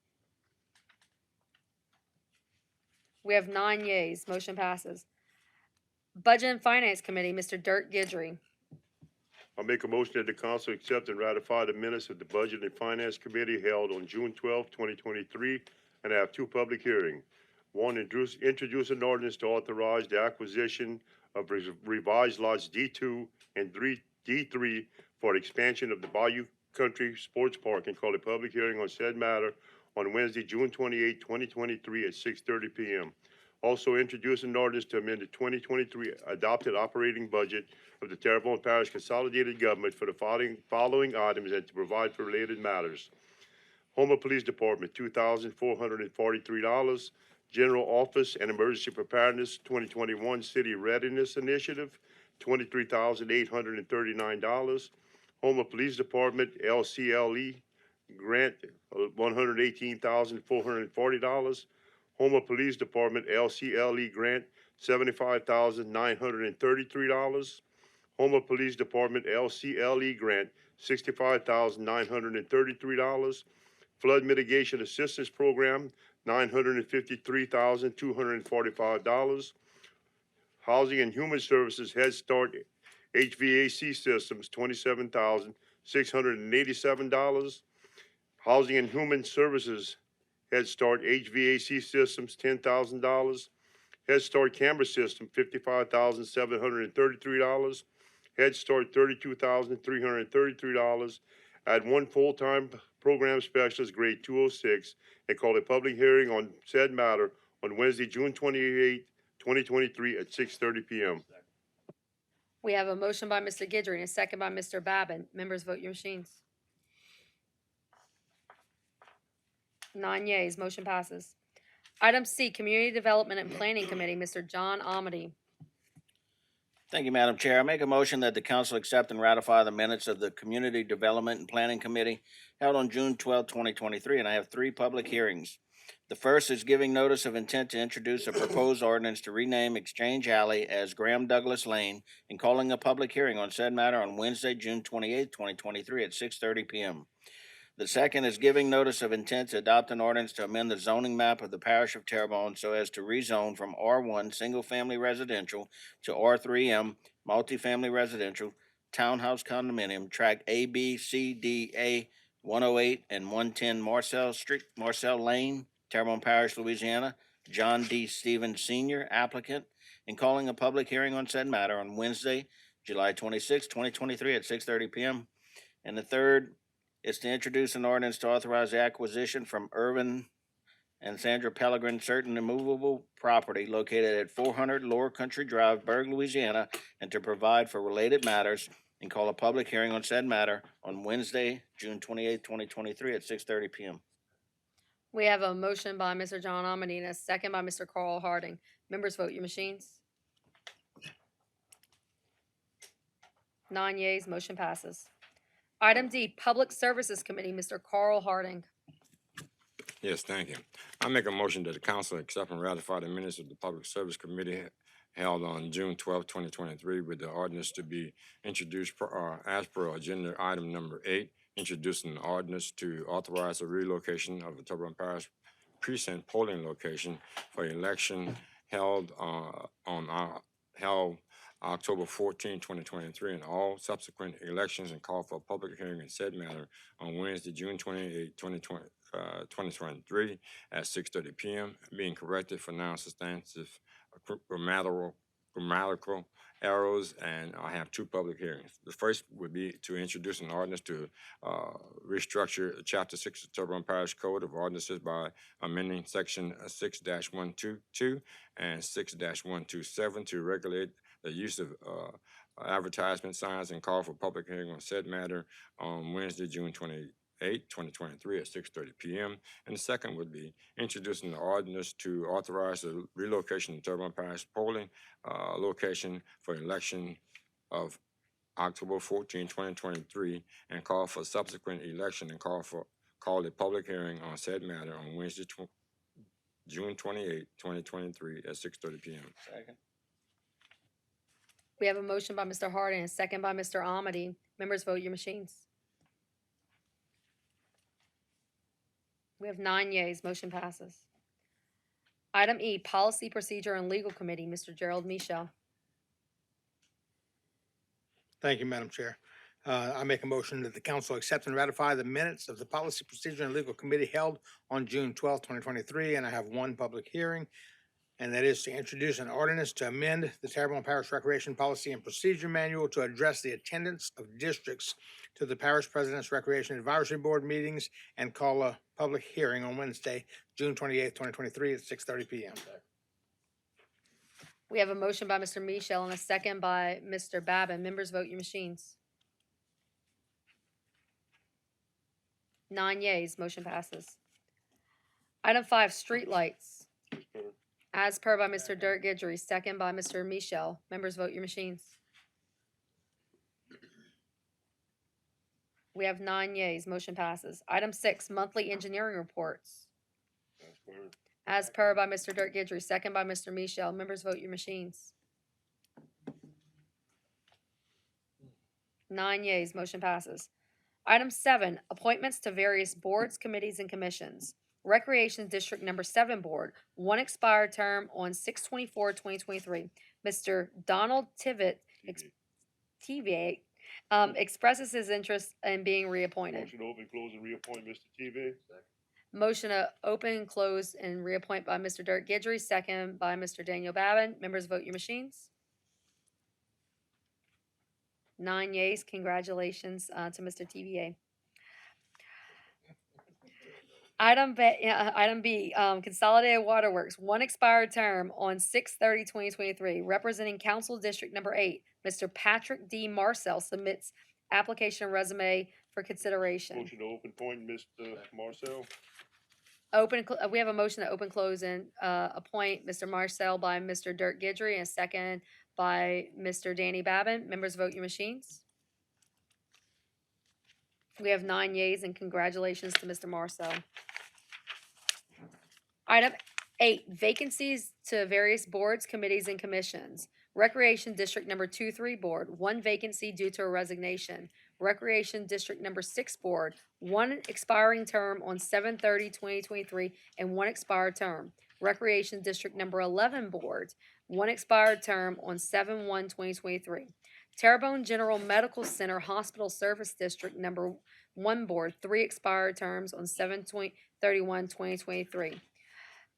We have 9 yeas. Motion passes. Budget and Finance Committee, Mr. Dirk Guidry. I'll make a motion that the council accept and ratify the minutes of the Budget and Finance Committee held on June 12, 2023, and have 2 public hearings. 1, introduce an ordinance to authorize the acquisition of revised lots D2 and D3 for expansion of the Bayou Country Sports Park and call a public hearing on said matter on Wednesday, June 28, 2023 at 6:30 p.m. Also introduce an ordinance to amend the 2023 adopted operating budget of the Terrebonne Parish Consolidated Government for the following items and to provide for related matters. Houma Police Department, $2,443. General Office and Emergency Preparedness 2021 City Readiness Initiative, $23,839. Houma Police Department LCLE grant, $118,440. Houma Police Department LCLE grant, $75,933. Houma Police Department LCLE grant, $65,933. Flood Mitigation Assistance Program, $953,245. Housing and Human Services Head Start HVAC Systems, $27,687. Housing and Human Services Head Start HVAC Systems, $10,000. Head Start Camera System, $55,733. Head Start, $32,333. Add one full-time program specialist, grade 206, and call a public hearing on said matter on Wednesday, June 28, 2023 at 6:30 PM. We have a motion by Mr. Guidry and a second by Mr. Babin. Members, vote your machines. 9 yeas, motion passes. Item C, Community Development and Planning Committee, Mr. John Amity. Thank you, Madam Chair. I make a motion that the council accept and ratify the minutes of the Community Development and Planning Committee held on June 12, 2023, and I have 3 public hearings. The first is giving notice of intent to introduce a proposed ordinance to rename Exchange Alley as Graham Douglas Lane and calling a public hearing on said matter on Wednesday, June 28, 2023 at 6:30 PM. The second is giving notice of intent to adopt an ordinance to amend the zoning map of the parish of Terrebonne so as to rezone from R1 Single Family Residential to R3M Multifamily Residential Townhouse Condominium, Tract A, B, C, D, A, 108 and 110 Marcel Lane, Terrebonne Parish, Louisiana, John D. Stevens Sr., applicant, and calling a public hearing on said matter on Wednesday, July 26, 2023 at 6:30 PM. And the third is to introduce an ordinance to authorize the acquisition from Irvin and Sandra Pellegrin certain immovable property located at 400 Lower Country Drive, Berg, Louisiana, and to provide for related matters and call a public hearing on said matter on Wednesday, June 28, 2023 at 6:30 PM. We have a motion by Mr. John Amity and a second by Mr. Carl Harding. Members, vote your machines. 9 yeas, motion passes. Item D, Public Services Committee, Mr. Carl Harding. Yes, thank you. I make a motion that the council accept and ratify the minutes of the Public Service Committee held on June 12, 2023, with the ordinance to be introduced as per agenda item number 8, introducing an ordinance to authorize the relocation of the Terrebonne Parish precinct polling location for election held held October 14, 2023, and all subsequent elections, and call for a public hearing in said matter on Wednesday, June 28, 2023 at 6:30 PM, being corrected for non-substantive grammatical errors, and I have 2 public hearings. The first would be to introduce an ordinance to restructure Chapter 6 of Terrebonne Parish Code of Ordinances by amending Section 6-122 and 6-127 to regulate the use of advertisement signs, and call for public hearing on said matter on Wednesday, June 28, 2023 at 6:30 PM. And the second would be introducing the ordinance to authorize the relocation of Terrebonne Parish polling location for election of October 14, 2023, and call for subsequent election, and call a public hearing on said matter on Wednesday, June 28, 2023 at 6:30 PM. Second. We have a motion by Mr. Harding and a second by Mr. Amity. Members, vote your machines. We have 9 yeas, motion passes. Item E, Policy, Procedure, and Legal Committee, Mr. Gerald Michel. Thank you, Madam Chair. I make a motion that the council accept and ratify the minutes of the Policy, Procedure, and Legal Committee held on June 12, 2023, and I have 1 public hearing, and that is to introduce an ordinance to amend the Terrebonne Parish Recreation Policy and Procedure Manual to address the attendance of districts to the Parish President's Recreation Advisory Board meetings, and call a public hearing on Wednesday, June 28, 2023 at 6:30 PM. We have a motion by Mr. Michel and a second by Mr. Babin. Members, vote your machines. 9 yeas, motion passes. Item 5, Streetlights. As per by Mr. Dirk Guidry, second by Mr. Michel. Members, vote your machines. We have 9 yeas, motion passes. Item 6, Monthly Engineering Reports. As per by Mr. Dirk Guidry, second by Mr. Michel. Members, vote your machines. 9 yeas, motion passes. Item 7, Appointments to various boards, committees, and commissions. Recreation District Number 7 Board, 1 expired term on 6/24/2023. Mr. Donald Tivitt expresses his interest in being reappointed. Motion to open, close, and reappoint Mr. TV. Motion to open, close, and reappoint by Mr. Dirk Gidry, second by Mr. Daniel Babin. Members, vote your machines. 9 yeas. Congratulations to Mr. TVA. Item B, Consolidated Waterworks, one expired term on 6/30/2023. Representing Council District Number 8, Mr. Patrick D. Marcel submits application resume for consideration. Motion to open point, Mr. Marcel. We have a motion to open, close, and appoint Mr. Marcel by Mr. Dirk Gidry, and a second by Mr. Danny Babin. Members, vote your machines. We have 9 yeas, and congratulations to Mr. Marcel. Item 8, vacancies to various boards, committees, and commissions. Recreation District Number 2-3 Board, 1 vacancy due to a resignation. Recreation District Number 6 Board, 1 expiring term on 7/30/2023 and 1 expired term. Recreation District Number 11 Board, 1 expired term on 7/1/2023. Terrebonne General Medical Center Hospital Service District Number 1 Board, 3 expired terms on 7/31/2023.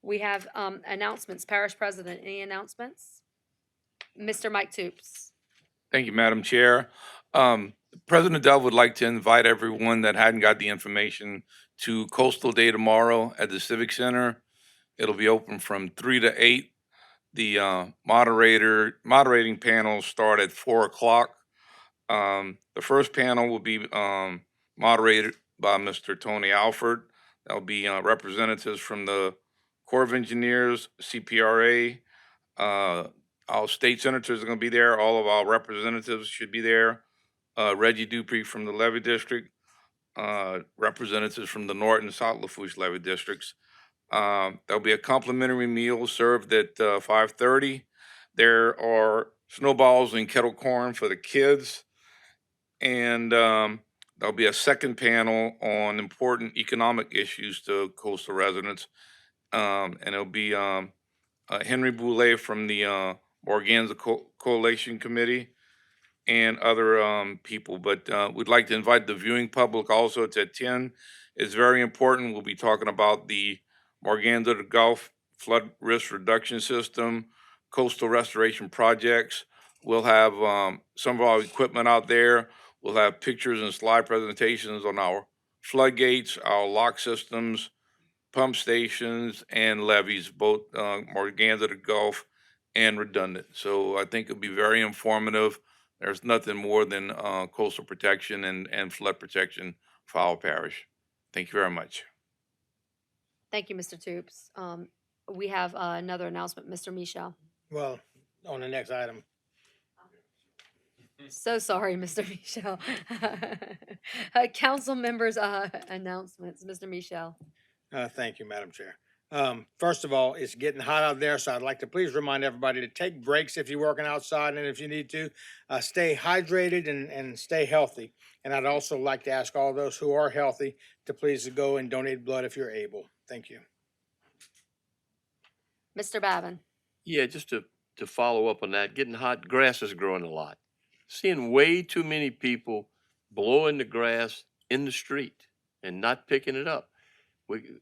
We have announcements. Parish President, any announcements? Mr. Mike Toops. Thank you, Madam Chair. President Dove would like to invite everyone that hadn't got the information to Coastal Day tomorrow at the Civic Center. It'll be open from 3 to 8. The moderating panels start at 4 o'clock. The first panel will be moderated by Mr. Tony Alford. There'll be representatives from the Corps of Engineers, CPRA. Our state senators are going to be there. All of our representatives should be there. Reggie Dupree from the Levy District, representatives from the North and South Lafourche Levy Districts. There'll be a complimentary meal served at 5:30. There are snowballs and kettle corn for the kids. And there'll be a second panel on important economic issues to coastal residents. And it'll be Henry Boulay from the Morganza Coalition Committee and other people. But we'd like to invite the viewing public also to attend. It's very important. We'll be talking about the Morganza to Gulf Flood Risk Reduction System, coastal restoration projects. We'll have some of our equipment out there. We'll have pictures and slide presentations on our floodgates, our lock systems, pump stations, and levees, both Morganza to Gulf and redundant. So I think it'll be very informative. There's nothing more than coastal protection and flood protection for our parish. Thank you very much. Thank you, Mr. Toops. We have another announcement, Mr. Michel. Well, on the next item. So sorry, Mr. Michel. Council members' announcements, Mr. Michel. Thank you, Madam Chair. First of all, it's getting hot out there, so I'd like to please remind everybody to take breaks if you're working outside, and if you need to, stay hydrated and stay healthy. And I'd also like to ask all those who are healthy to please go and donate blood if you're able. Thank you. Mr. Babin. Yeah, just to follow up on that, getting hot, grass is growing a lot. Seeing way too many people blowing the grass in the street and not picking it up.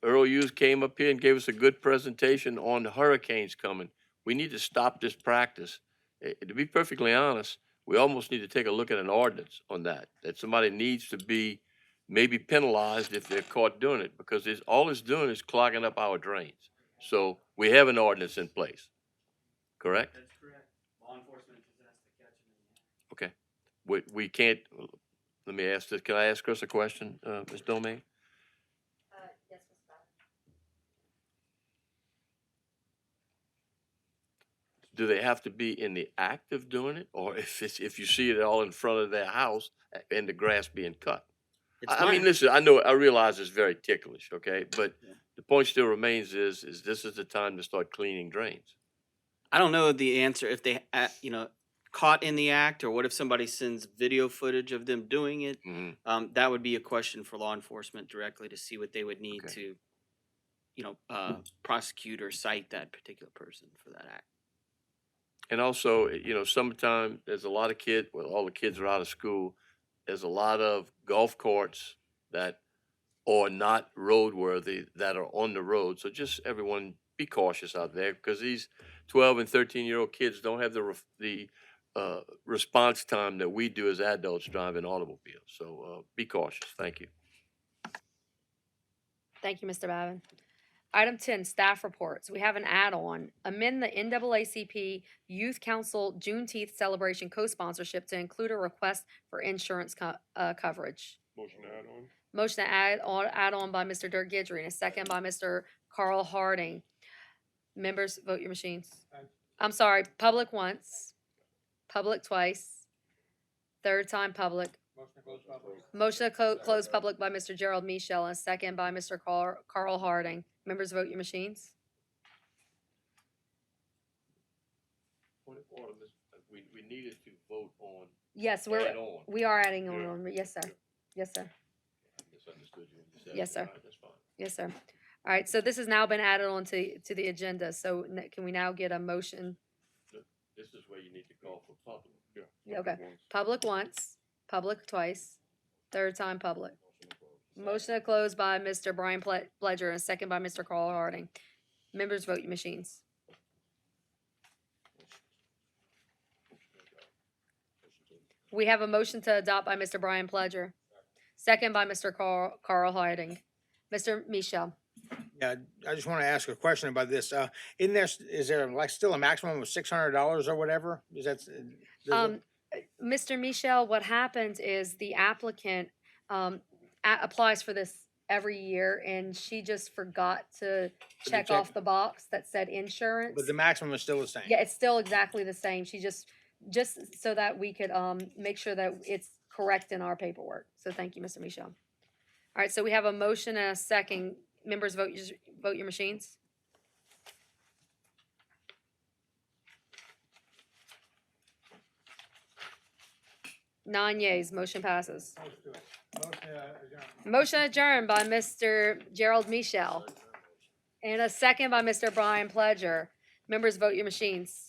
Earl Hughes came up here and gave us a good presentation on the hurricanes coming. We need to stop this practice. To be perfectly honest, we almost need to take a look at an ordinance on that somebody needs to be maybe penalized if they're caught doing it, because all it's doing is clogging up our drains. So we have an ordinance in place, correct? That's correct. Law enforcement just has to catch them. Okay. We can't, let me ask this, can I ask Chris a question, Ms. Domingue? Yes, Mr. Babin. Do they have to be in the act of doing it, or if you see it all in front of their house and the grass being cut? I mean, listen, I realize it's very ticklish, okay, but the point still remains is this is the time to start cleaning drains. I don't know the answer if they, caught in the act, or what if somebody sends video footage of them doing it? Mhm. That would be a question for law enforcement directly to see what they would need Okay. to, prosecute or cite that particular person for that act. And also, summertime, there's a lot of kids, well, all the kids are out of school. There's a lot of golf courts that or not roadworthy that are on the road. So just everyone be cautious out there because these 12 and 13-year-old kids don't have the response time that we do as adults driving automobiles. So be cautious. Thank you. Thank you, Mr. Babin. Item 10, staff reports. We have an add-on. Amend the NAACP Youth Council Juneteenth celebration co-sponsorship to include a request for insurance coverage. Motion to add on. Motion to add on by Mr. Dirk Gidry and a second by Mr. Carl Harding. Members, vote your machines. I'm sorry, public once, public twice, third time public. Motion to close public by Mr. Gerald Michelle and a second by Mr. Carl Harding. Members, vote your machines. Point of order, we needed to vote on Yes, add on. we are adding on. Yeah. Yes, sir. Yes, sir. I misunderstood you when you said Yes, that. sir. All right, that's fine. Yes, sir. All right, so this has now been added on to the agenda. So can we now get a motion? This is where you need to call for public. Yeah, okay. Public once, public twice, third time public. Motion to close by Mr. Brian Pledger and a second by Mr. Carl Harding. Members, vote your machines. We have a motion to adopt by Mr. Brian Pledger, second by Mr. Carl Harding. Mr. Michelle. Yeah, I just want to ask a question about this. Is there like still a maximum of $600 or whatever? Is that? Mr. Michel, what happens is the applicant applies for this every year, and she just forgot to check check- off the box that said insurance. But the maximum is still the same. Yeah, it's still exactly the same. She just so that we could make sure that it's correct in our paperwork. So thank you, Mr. Michel. All right, so we have a motion and a second. Members, vote your machines. Nine yeas, motion passes. Motion adjourned by Mr. Gerald Michel. And a second by Mr. Brian Pledger. Members, vote your machines.